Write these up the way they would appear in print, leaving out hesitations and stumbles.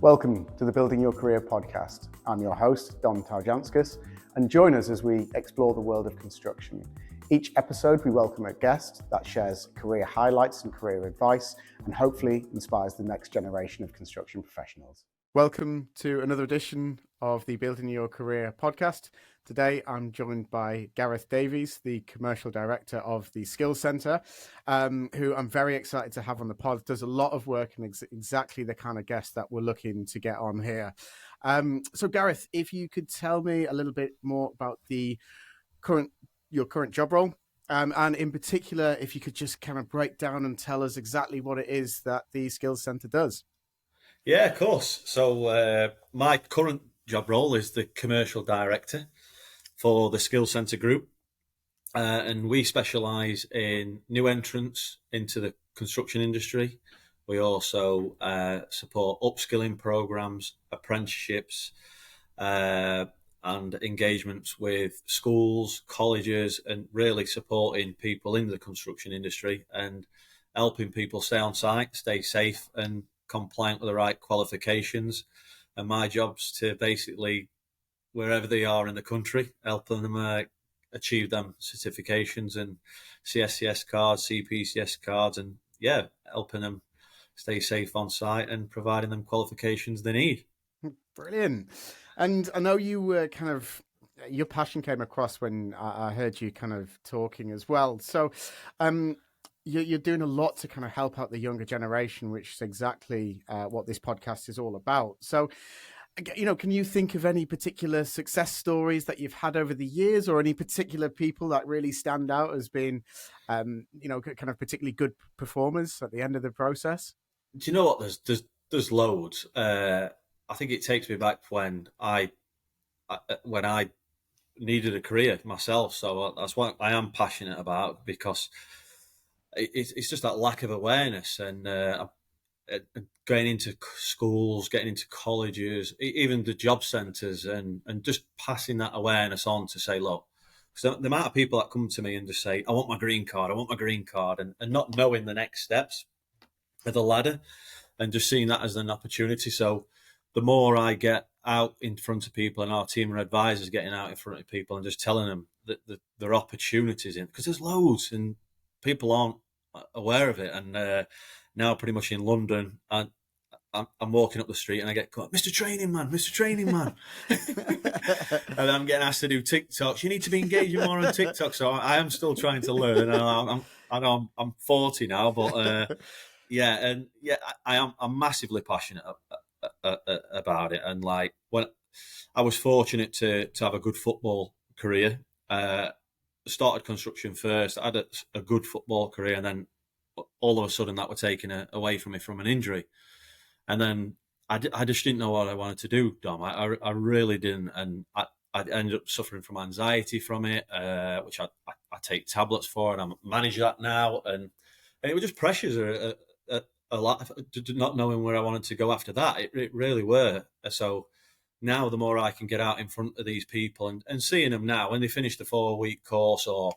Welcome to the Building Your Career podcast. I'm your host, Dom Taujanskas, and join us as we explore the world of construction. Each episode, we welcome a guest that shares career highlights and career advice, and hopefully inspires the next generation of construction professionals. Welcome to another edition of the Building Your Career podcast. Today, I'm joined by Gareth Davies, the Commercial Director of the Skills Centre, who I'm very excited to have on the pod. Does a lot of work and exactly the kind of guest that we're looking to get on here. So Gareth, if you could tell me a little bit more about your current job role, and in particular, if you could just kind of break down and tell us exactly what it is that the Skills Centre does. Yeah, of course. So my current job role is the Commercial Director for the Skills Centre Group. And we specialise in new entrants into the construction industry. We also support upskilling programmes, apprenticeships, and engagements with schools, colleges, and really supporting people in the construction industry and helping people stay on site, stay safe and compliant with the right qualifications. And my job's to basically, wherever they are in the country, helping them achieve them certifications and CSCS cards, CPCS cards, and helping them stay safe on site and providing them qualifications they need. Brilliant. And I know you were your passion came across when I heard you kind of talking as well. So you're doing a lot to kind of help out the younger generation, which is exactly what this podcast is all about. So, can you think of any particular success stories that you've had over the years, or any particular people that really stand out as being, kind of particularly good performers at the end of the process? Do you know what? There's loads. I think it takes me back when I needed a career myself. So that's what I am passionate about, because it's just that lack of awareness and going into schools, getting into colleges, even the job centres, and just passing that awareness on to say, look, so the amount of people that come to me and just say, I want my green card, and not knowing the next steps of the ladder and just seeing that as an opportunity. So the more I get out in front of people, and our team of advisors getting out in front of people and just telling them that there are opportunities in, because there's loads and people aren't aware of it. And now pretty much in London, I'm walking up the street and I get called, Mr. Training Man, Mr. Training Man. And I'm getting asked to do TikToks. You need to be engaging more on TikTok. So I am still trying to learn. I know I'm 40 now, but I'm massively passionate about it. And like, when I was fortunate to have a good football career, started construction first. I had a good football career, and then all of a sudden that were taken away from me from an injury. And then I just didn't know what I wanted to do, Dom. I really didn't. And I ended up suffering from anxiety from it, which I take tablets for, and I manage that now. And it was just pressures a lot, not knowing where I wanted to go after that. It really were. So now the more I can get out in front of these people and seeing them now, when they finish the 4-week course or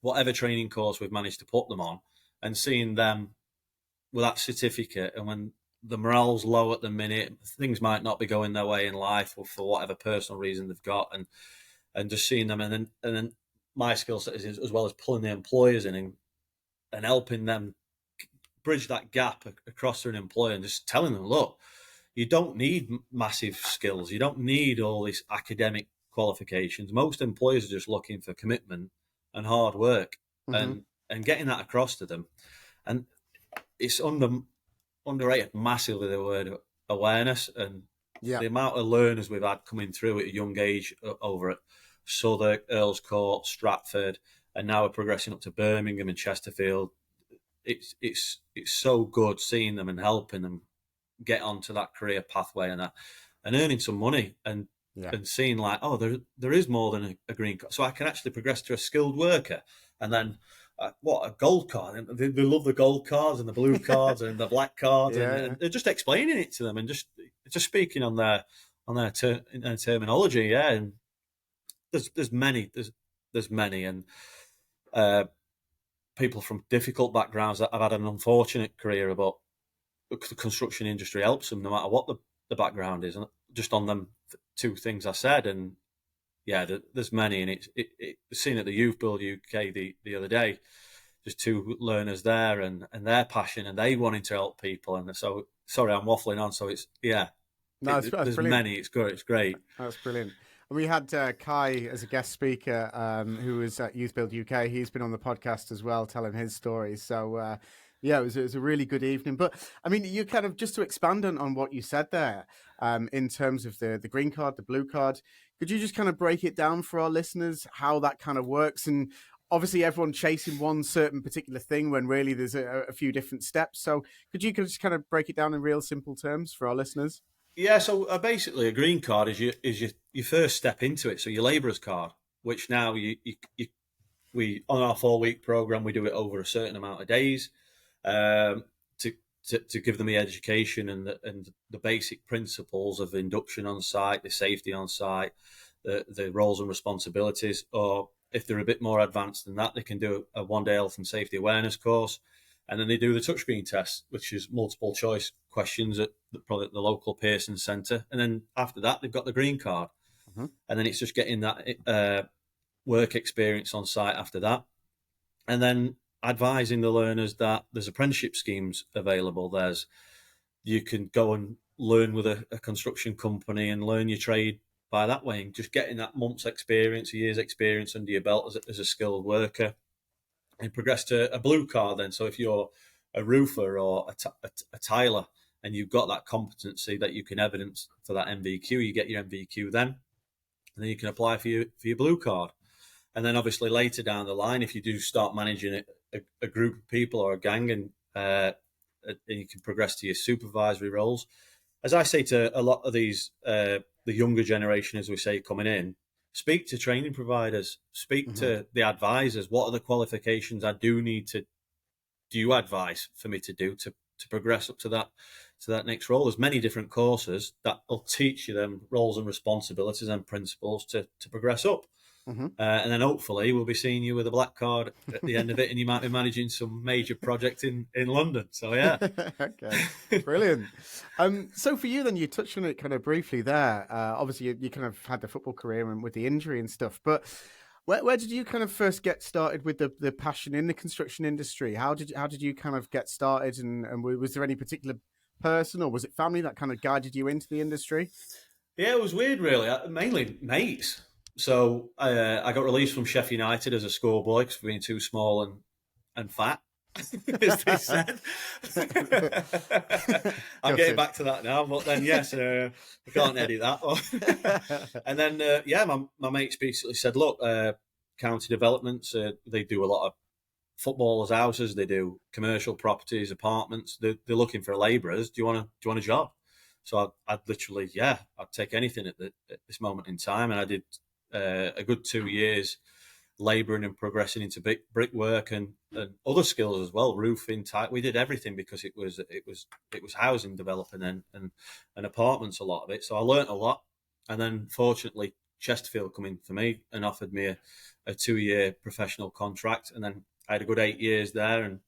whatever training course we've managed to put them on, and seeing them with that certificate, and when the morale's low at the minute, things might not be going their way in life or for whatever personal reason they've got, and just seeing them, and then my skill set is as well as pulling the employers in and helping them bridge that gap across to an employer, and just telling them, look, you don't need massive skills, you don't need all these academic qualifications. Most employers are just looking for commitment and hard work, and getting that across to them. And it's underrated massively, the word awareness, and the amount of learners we've had coming through at a young age over at Southwark, Earls Court, Stratford, and now we're progressing up to Birmingham and Chesterfield. It's so good seeing them and helping them get onto that career pathway and earning some money and seeing like, oh, there is more than a green card, so I can actually progress to a skilled worker. And then a gold card. They love the gold cards and the blue cards and the black cards, and they're just explaining it to them and just speaking on their terminology. Yeah, and there's many, and people from difficult backgrounds that have had an unfortunate career, but the construction industry helps them no matter what the background is, and just on them two things I said. And yeah, there's many, and it seen at the Youth Build UK the other day. There's two learners there, and their passion, and they wanting to help people. And so, sorry, I'm waffling on. So it's No, that's there's brilliant. many. It's good. It's great. That's brilliant. And we had Kai as a guest speaker, who was at Youth Build UK. He's been on the podcast as well, telling his stories. So, yeah, it was a really good evening. But I mean, you kind of, just to expand on what you said there, in terms of the green card, the blue card, could you just kind of break it down for our listeners, how that kind of works? And obviously everyone chasing one certain particular thing when really there's a few different steps. So could you just kind of break it down in real simple terms for our listeners? Yeah, so basically, a green card is your first step into it. So your labourer's card, which now we on our 4-week program, we do it over a certain amount of days, to give them the education and the basic principles of induction on site, the safety on site, the roles and responsibilities. Or if they're a bit more advanced than that, they can do a 1-day health and safety awareness course. And then they do the touchscreen test, which is multiple choice questions at probably the local Pearson Centre. And then after that, they've got the green card. Mm-hmm. And then it's just getting that work experience on site after that. And then advising the learners that there's apprenticeship schemes available. You can go and learn with a construction company and learn your trade by that way. And just getting that month's experience, a year's experience under your belt as a skilled worker. And progress to a blue card then. So if you're a roofer or a tiler and you've got that competency that you can evidence for that MVQ, you get your MVQ then, and then you can apply for your blue card. And then obviously later down the line, if you do start managing a group of people or a gang, and you can progress to your supervisory roles. As I say to a lot of these, the younger generation, as we say, coming in, speak to training providers, speak Mm-hmm. to the advisors. What are the qualifications I do need to do advise for me to do to progress up to that next role? There's many different courses that will teach you them roles and responsibilities and principles to progress up. Mm-hmm. And then hopefully we'll be seeing you with a black card at the end of it, and you might be managing some major project in London. So yeah. Okay, brilliant. So for you then, you touched on it kind of briefly there. Obviously you kind of had the football career and with the injury and stuff, but where did you kind of first get started with the passion in the construction industry? How did you kind of get started, and was there any particular person or was it family that kind of guided you into the industry? Yeah, it was weird, really. Mainly mates. So I got released from Sheffield United as a schoolboy for being too small and fat, as they said. I'm getting back to that now, but then yes, I can't edit that one. And then my mates basically said, look, county developments, they do a lot of footballers' houses, they do commercial properties, apartments. They're looking for labourers. Do you want a job? So I'd literally, I'd take anything at this moment in time, and I did a good 2 years labouring and progressing into brickwork and other skills as well, roofing, we did everything because it was housing developing and apartments, a lot of it. So I learnt a lot, and then fortunately Chesterfield come in for me and offered me a 2-year professional contract, and then I had a good 8 years there and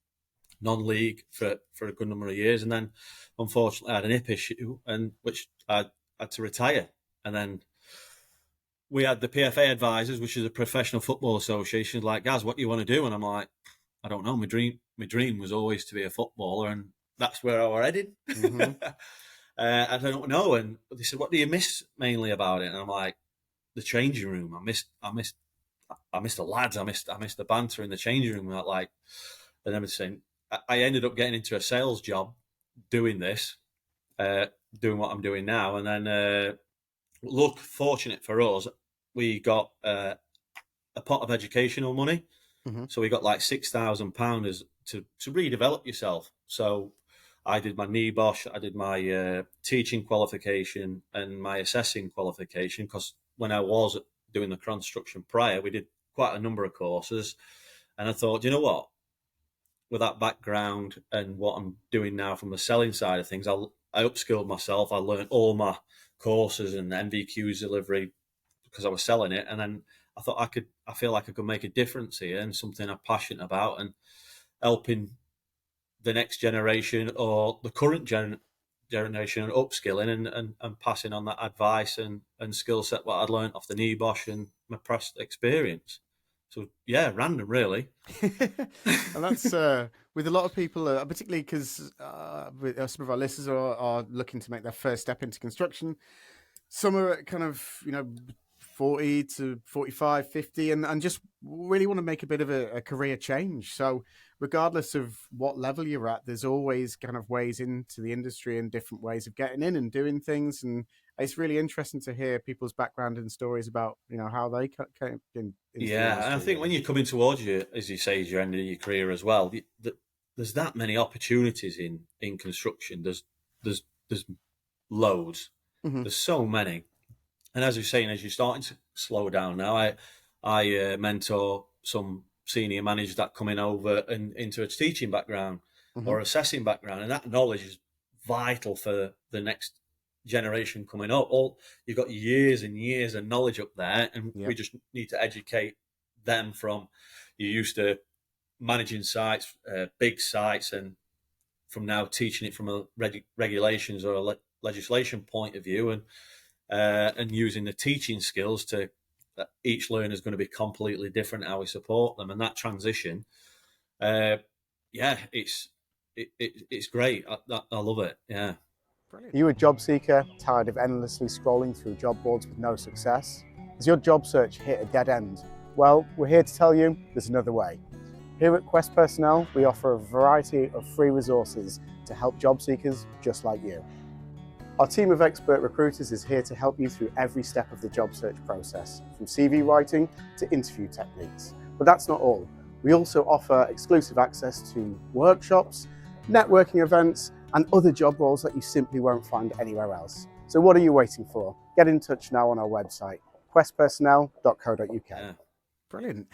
non-league for a good number of years, and then unfortunately I had an hip issue, and which I had to retire. And then we had the PFA advisors, which is a professional football association, like, Gaz, what do you want to do? And I'm like, I don't know. My dream was always to be a footballer, and that's where I was headed. Mm-hmm. I don't know. And they said, what do you miss mainly about it? And I'm like, the changing room. I missed the lads. I missed the banter in the changing room. And everything. I ended up getting into a sales job doing this, doing what I'm doing now. And then, fortunate for us, we got a pot of educational money. Mm-hmm. So we got like £6,000 to redevelop yourself. So I did my NEBOSH, I did my teaching qualification and my assessing qualification, because when I was doing the construction prior, we did quite a number of courses. And I thought, you know what? With that background and what I'm doing now from the selling side of things, I upskilled myself. I learned all my courses and MVQs delivery because I was selling it. And then I thought I feel like I could make a difference here, and something I'm passionate about, and helping the next generation or the current generation and upskilling and passing on that advice and skill set what I'd learned off the NEBOSH and my past experience. So yeah, random really. And that's with a lot of people, particularly because some of our listeners are looking to make their first step into construction. Some are at kind of 40 to 45, 50, and just really want to make a bit of a career change. So regardless of what level you're at, there's always kind of ways into the industry and different ways of getting in and doing things. And it's really interesting to hear people's background and stories about how they came into the Yeah, and I industry. think when you're coming towards your, as you say, your end of your career as well, there's that many opportunities in construction. There's loads. Mm-hmm. There's so many. And as you're saying, as you're starting to slow down now, I mentor some senior managers that coming over and into a teaching background Mm-hmm. or assessing background, and that knowledge is vital for the next generation coming up. You've got years and years of knowledge up there, and we just need to educate them from you're used to managing sites, big sites, and from now teaching it from a regulations or a legislation point of view, and using the teaching skills to each learner is going to be completely different how we support them, and that transition, it's great. I love it. Yeah. Brilliant. Are you a job seeker tired of endlessly scrolling through job boards with no success? Has your job search hit a dead end? Well, we're here to tell you there's another way. Here at Quest Personnel, we offer a variety of free resources to help job seekers just like you. Our team of expert recruiters is here to help you through every step of the job search process, from CV writing to interview techniques. But that's not all. We also offer exclusive access to workshops, networking events, and other job roles that you simply won't find anywhere else. So what are you waiting for? Get in touch now on our website, questpersonnel.co.uk. Yeah. Brilliant.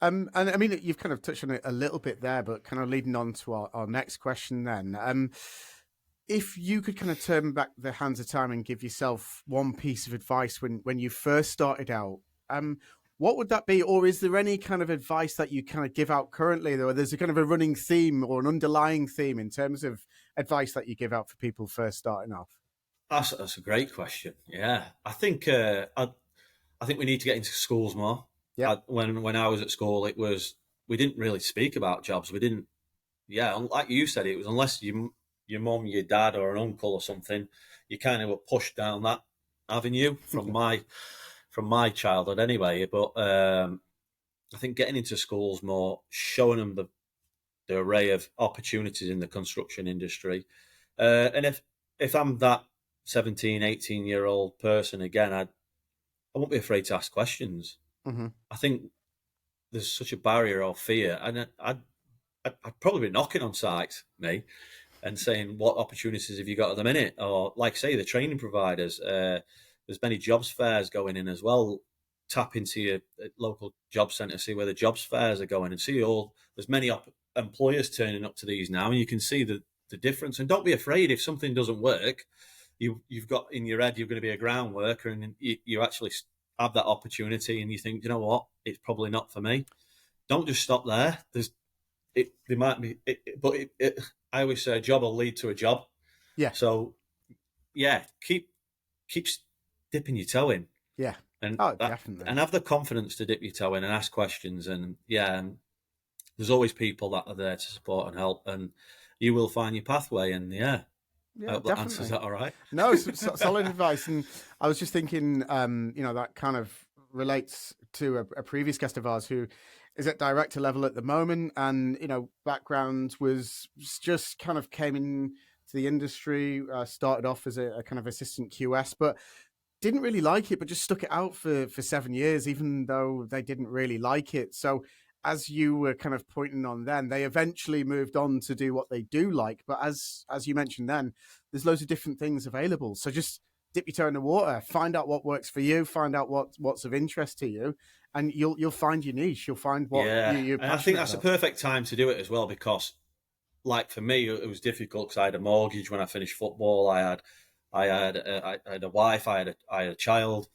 And I mean, you've kind of touched on it a little bit there, but kind of leading on to our next question then. If you could kind of turn back the hands of time and give yourself one piece of advice when you first started out, what would that be? Or is there any kind of advice that you kind of give out currently, though? There's a kind of a running theme or an underlying theme in terms of advice that you give out for people first starting off? That's a great question. Yeah, I think I think we need to get into schools more. Yeah. When I was at school, we didn't really speak about jobs. We didn't. Yeah, like you said, it was unless your mum, your dad, or an uncle or something, you kind of were pushed down that avenue from my childhood anyway. But I think getting into schools more, showing them the array of opportunities in the construction industry, and if I'm that 17, 18-year-old person again, I won't be afraid to ask questions. Mm-hmm. I think there's such a barrier of fear, and I'd probably be knocking on sites, me, and saying, what opportunities have you got at the minute? Or like say the training providers, there's many jobs fairs going in as well. Tap into your local job centre, see where the jobs fairs are going, and see there's many employers turning up to these now, and you can see the difference. And don't be afraid if something doesn't work. You've got in your head you're going to be a ground worker, and you actually have that opportunity, and you think, you know what, it's probably not for me. Don't just stop there. There might be, but I always say a job will lead to a job. Yeah. So, yeah, keep dipping your toe in. Yeah. And definitely. And have the confidence to dip your toe in and ask questions. And there's always people that are there to support and help, and you will find your pathway. And I hope that answers that all right. No, solid advice. And I was just thinking, that kind of relates to a previous guest of ours who is at director level at the moment, and background was just kind of came in to the industry, started off as a kind of assistant QS, but didn't really like it, but just stuck it out for 7 years, even though they didn't really like it. So as you were kind of pointing on then, they eventually moved on to do what they do like. But as you mentioned then, there's loads of different things available. So just dip your toe in the water, find out what works for you, find out what's of interest to you, and you'll find your niche. You'll find what you're passionate about. I think that's a perfect time to do it as well, because like for me, it was difficult because I had a mortgage when I finished football. I had a wife, I had a child.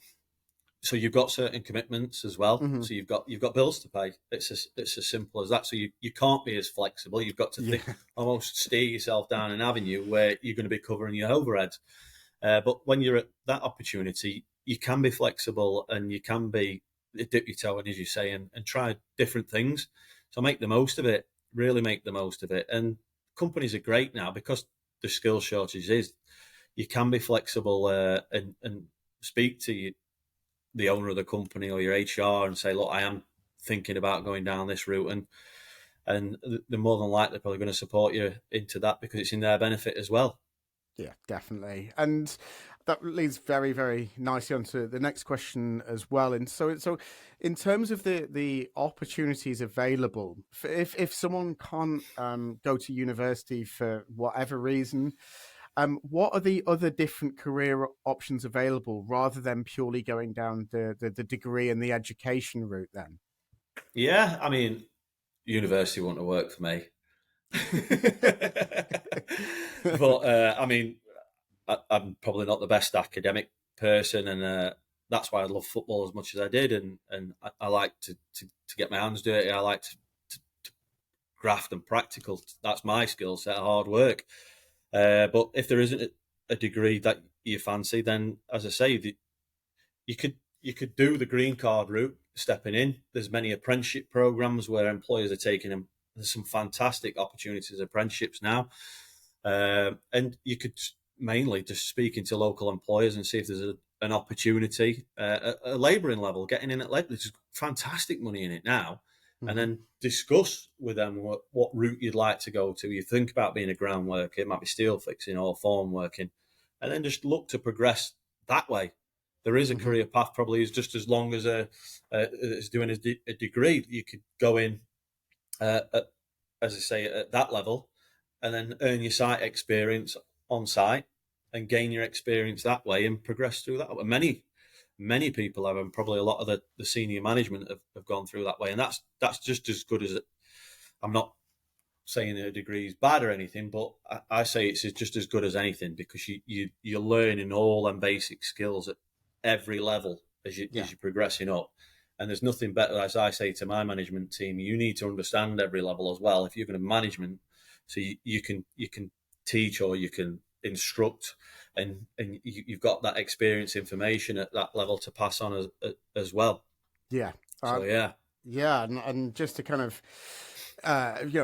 so you've got certain commitments as well. Hmm. So you've got bills to pay. It's as simple as that. So you can't be as flexible. You've got to think, almost steer yourself down an avenue where you're going to be covering your overheads. But when you're at that opportunity, you can be flexible and you can be dip your toe in, as you say, and try different things. So make the most of it. Really make the most of it. And companies are great now because the skill shortage is. You can be flexible and speak to the owner of the company or your HR and say, look, I am thinking about going down this route, and they're more than likely probably going to support you into that because it's in their benefit as well. Yeah, definitely. And that leads very, very nicely onto the next question as well. And so in terms of the opportunities available, if someone can't go to university for whatever reason, what are the other different career options available rather than purely going down the degree and the education route then? Yeah, I mean, university wouldn't have worked for me. But I mean, I'm probably not the best academic person, and that's why I love football as much as I did, and I like to get my hands dirty. I like to graft and practical. That's my skill set, hard work. But if there isn't a degree that you fancy, then as I say, you could do the green card route, stepping in. There's many apprenticeship programs where employers are taking them. There's some fantastic opportunities, apprenticeships now, and you could mainly just speaking to local employers and see if there's an opportunity at a labouring level, getting in at labour. There's fantastic money in it now, and then discuss with them what route you'd like to go to. You think about being a ground worker, it might be steel fixing or form working, and then just look to progress that way. There is a career path, probably is just as long as as doing a degree. You could go in, as I say, at that level, and then earn your site experience on site and gain your experience that way and progress through that. Many people have, and probably a lot of the senior management have gone through that way, and that's just as good as it. I'm not saying a degree is bad or anything, but I say it's just as good as anything because you're learning all them basic skills at every level as you're progressing up. And there's nothing better, as I say to my management team, you need to understand every level as well. If you're going to management, so you can teach or you can instruct, and you've got that experience information at that level to pass on as well. Yeah. So yeah, and just to kind of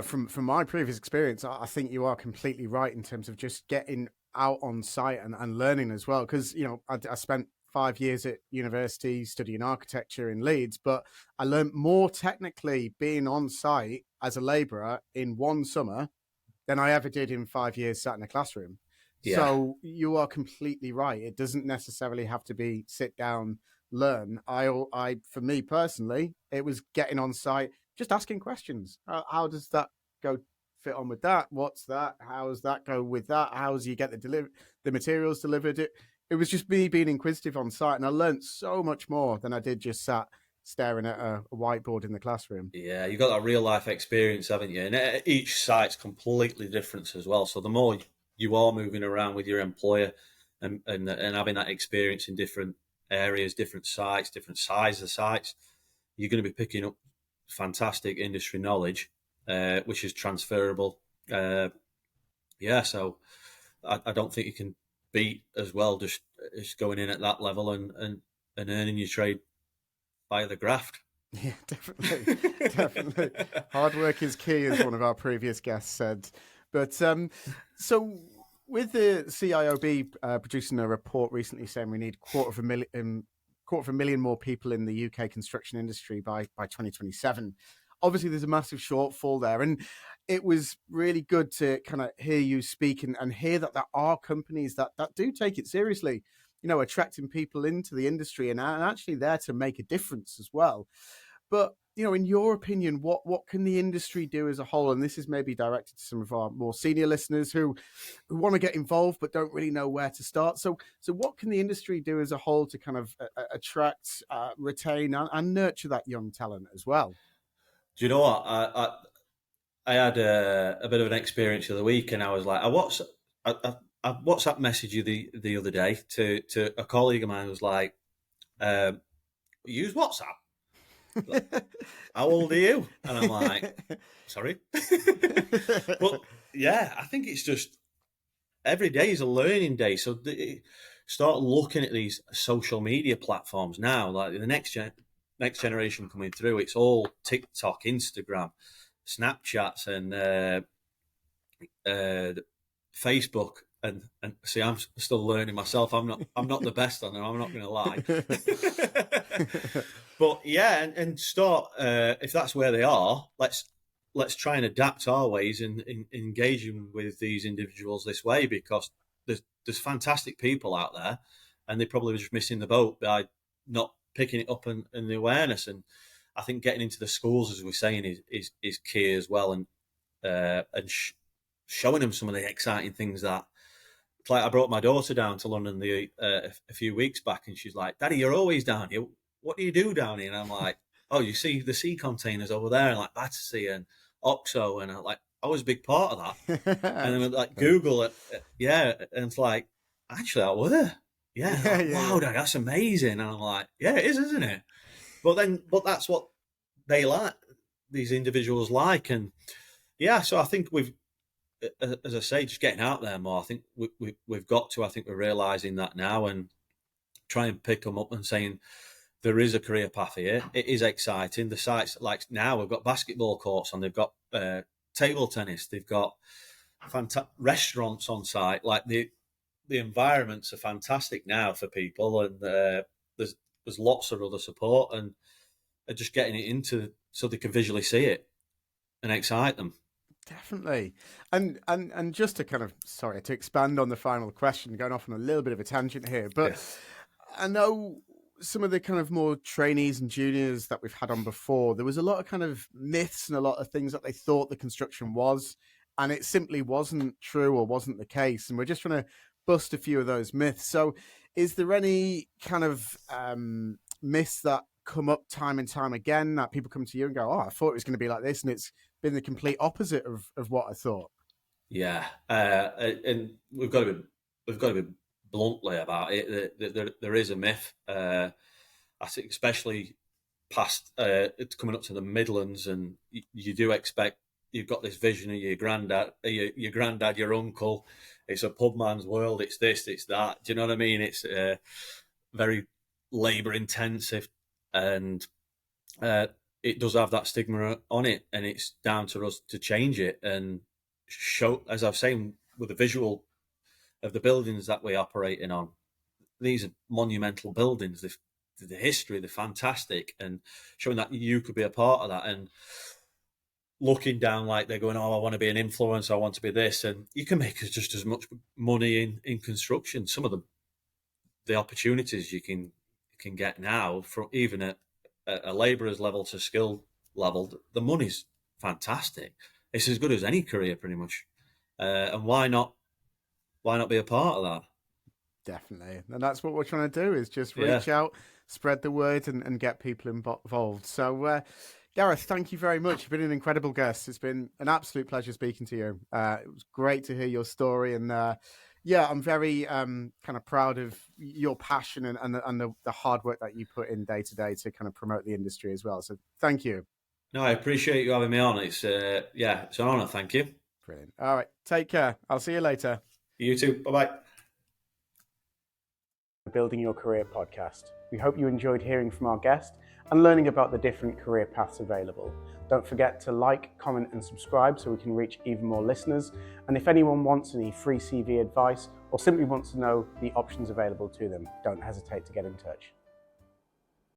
from my previous experience, I think you are completely right in terms of just getting out on site and learning as well. Because I spent 5 years at university studying architecture in Leeds, but I learned more technically being on site as a labourer in one summer than I ever did in 5 years sat in a classroom. Yeah. So you are completely right. It doesn't necessarily have to be sit down, learn. I for me personally, it was getting on site, just asking questions. How does that go fit on with that? What's that? How does that go with that? How do you get the materials delivered? It was just me being inquisitive on site, and I learned so much more than I did just sat staring at a whiteboard in the classroom. Yeah, you've got that real life experience, haven't you? And each site's completely different as well. So the more you are moving around with your employer and having that experience in different areas, different sites, different sizes of sites, you're going to be picking up fantastic industry knowledge, which is transferable. So I don't think you can beat as well just going in at that level and earning your trade by the graft. Yeah, definitely. Definitely. Hard work is key, as one of our previous guests said. But so with the CIOB producing a report recently saying we need quarter of a million more people in the UK construction industry by 2027. Obviously, there's a massive shortfall there. And it was really good to kind of hear you speak and hear that there are companies that do take it seriously, attracting people into the industry and actually there to make a difference as well. But, in your opinion, what can the industry do as a whole? And this is maybe directed to some of our more senior listeners who want to get involved but don't really know where to start. So what can the industry do as a whole to kind of attract, retain and nurture that young talent as well? Do you know what? I had a bit of an experience the other week, and I was like, I WhatsApp messaged you the other day to a colleague of mine who was like, use WhatsApp? How old are you? And I'm like, sorry. But yeah, I think it's just every day is a learning day. So start looking at these social media platforms now, like the next generation coming through. It's all TikTok, Instagram, Snapchats, and Facebook. And see, I'm still learning myself. I'm not the best on them. I'm not going to lie. But yeah, and start if that's where they are. Let's try and adapt our ways in engaging with these individuals this way, because there's fantastic people out there, and they probably were just missing the boat by not picking it up and the awareness. And I think getting into the schools, as we're saying, is key as well, and showing them some of the exciting things that. It's like I brought my daughter down to London a few weeks back, and she's like, "Daddy, you're always down here. What do you do down here?" And I'm like, "Oh, you see the sea containers over there, and like Battersea and Oxo," and I was a big part of that. And then like Google it, yeah, and it's like, actually, I were, yeah, like, wow, Dad, that's amazing. And I'm like, yeah, it is, isn't it? But that's what they like, these individuals like, and yeah. So I think we've, as I say, just getting out there more. I think we've got to. I think we're realizing that now, and try and pick them up and saying there is a career path here. It is exciting. The sites, like now, we've got basketball courts on. They've got table tennis. They've got restaurants on site. Like the environments are fantastic now for people, and there's lots of other support, and just getting it into so they can visually see it and excite them. Definitely. And just to kind of, sorry, to expand on the final question, going off on a little bit of a tangent here, but I know some of the kind of more trainees and juniors that we've had on before, there was a lot of kind of myths and a lot of things that they thought the construction was, and it simply wasn't true or wasn't the case. And we're just trying to bust a few of those myths. So is there any kind of myths that come up time and time again that people come to you and go, "Oh, I thought it was going to be like this, and it's been the complete opposite of what I thought"? Yeah, and we've got to be bluntly about it. There is a myth. I think, especially past it's coming up to the Midlands, and you do expect you've got this vision of your granddad, your uncle. It's a pub man's world. It's this, it's that. Do you know what I mean? It's very labour intensive, and it does have that stigma on it, and it's down to us to change it and show, as I was saying, with the visual of the buildings that we're operating on. These are monumental buildings. The history, they're fantastic, and showing that you could be a part of that, and looking down like they're going, "Oh, I want to be an influencer, I want to be this," and you can make just as much money in construction. Some of the opportunities you can get now from even at a labourer's level to skilled level, the money's fantastic. It's as good as any career, pretty much. And why not be a part of that? Definitely. And that's what we're trying to do, is just reach out, spread the word, and get people involved. So, Gareth, thank you very much. You've been an incredible guest. It's been an absolute pleasure speaking to you. It was great to hear your story. And I'm very kind of proud of your passion and the hard work that you put in day to day to kind of promote the industry as well. So thank you. No, I appreciate you having me on. It's it's an honour. Thank you. Brilliant. All right. Take care. I'll see you later. You too. Bye-bye. Building Your Career podcast. We hope you enjoyed hearing from our guest and learning about the different career paths available. Don't forget to like, comment and subscribe so we can reach even more listeners. And if anyone wants any free CV advice or simply wants to know the options available to them, don't hesitate to get in touch.